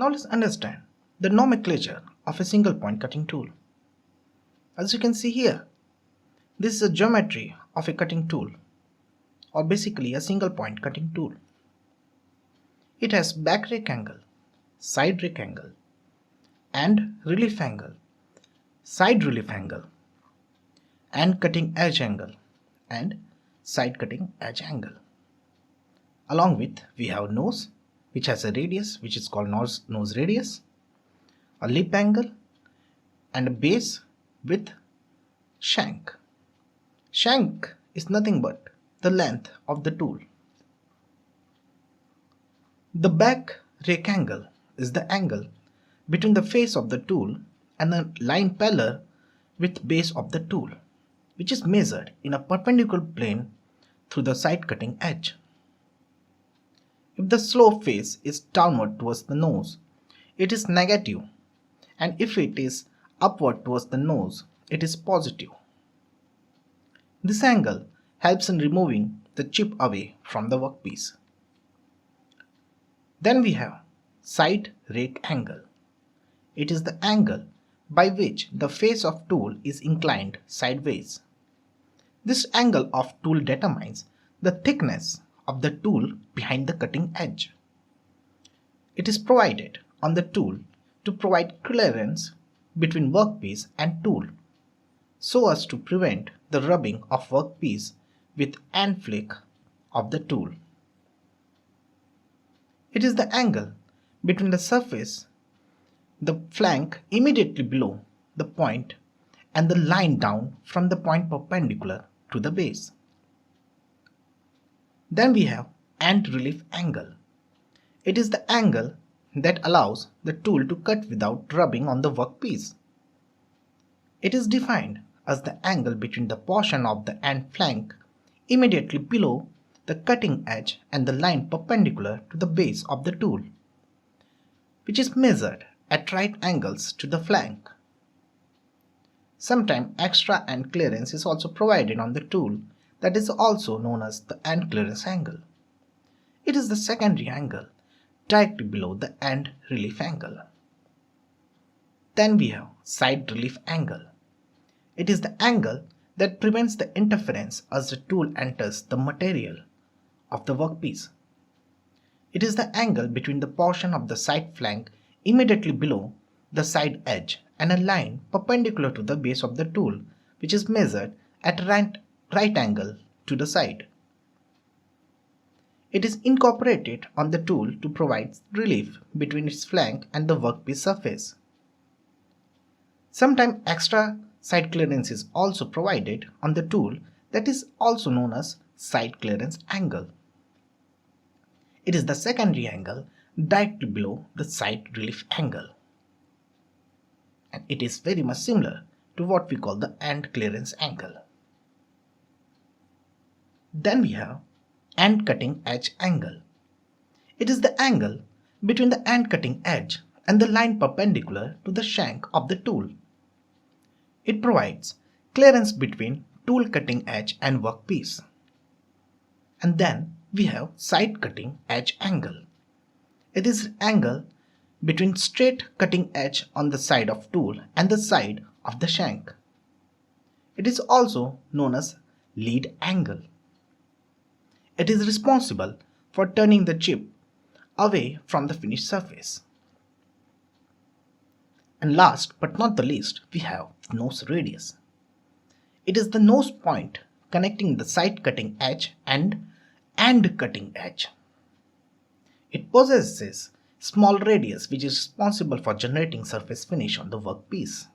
Now let's understand the nomenclature of a single point cutting tool. As you can see here, this is a geometry of a cutting tool, or basically a single point cutting tool. It has back rake angle, side rake angle, and relief angle, side relief angle, and cutting edge angle, and side cutting edge angle. Along with, we have nose, which has a radius which is called nose radius, a lip angle, and a base with shank. Shank is nothing but the length of the tool. The back rake angle is the angle between the face of the tool and the line parallel with base of the tool, which is measured in a perpendicular plane through the side cutting edge. If the slope face is downward towards the nose, it is negative, and if it is upward towards the nose, it is positive. This angle helps in removing the chip away from the workpiece. Then we have side rake angle. It is the angle by which the face of tool is inclined sideways. This angle of tool determines the thickness of the tool behind the cutting edge. It is provided on the tool to provide clearance between workpiece and tool so as to prevent the rubbing of workpiece with end flick of the tool. It is the angle between the surface, the flank immediately below the point, and the line down from the point perpendicular to the base. Then we have end relief angle. It is the angle that allows the tool to cut without rubbing on the workpiece. It is defined as the angle between the portion of the end flank immediately below the cutting edge and the line perpendicular to the base of the tool, which is measured at right angles to the flank. Sometimes extra end clearance is also provided on the tool, that is also known as the end clearance angle. It is the secondary angle directly below the end relief angle. Then we have side relief angle. It is the angle that prevents the interference as the tool enters the material of the workpiece. It is the angle between the portion of the side flank immediately below the side edge and a line perpendicular to the base of the tool, which is measured at right angle to the side. It is incorporated on the tool to provide relief between its flank and the workpiece surface. Sometimes extra side clearance is also provided on the tool, that is also known as side clearance angle. It is the secondary angle directly below the side relief angle, and it is very much similar to what we call the end clearance angle. Then we have end cutting edge angle. It is the angle between the end cutting edge and the line perpendicular to the shank of the tool. It provides clearance between tool cutting edge and workpiece. And then we have side cutting edge angle. It is the angle between straight cutting edge on the side of tool and the side of the shank. It is also known as lead angle. It is responsible for turning the chip away from the finished surface. And last but not the least, we have nose radius. It is the nose point connecting the side cutting edge and end cutting edge. It possesses small radius which is responsible for generating surface finish on the workpiece.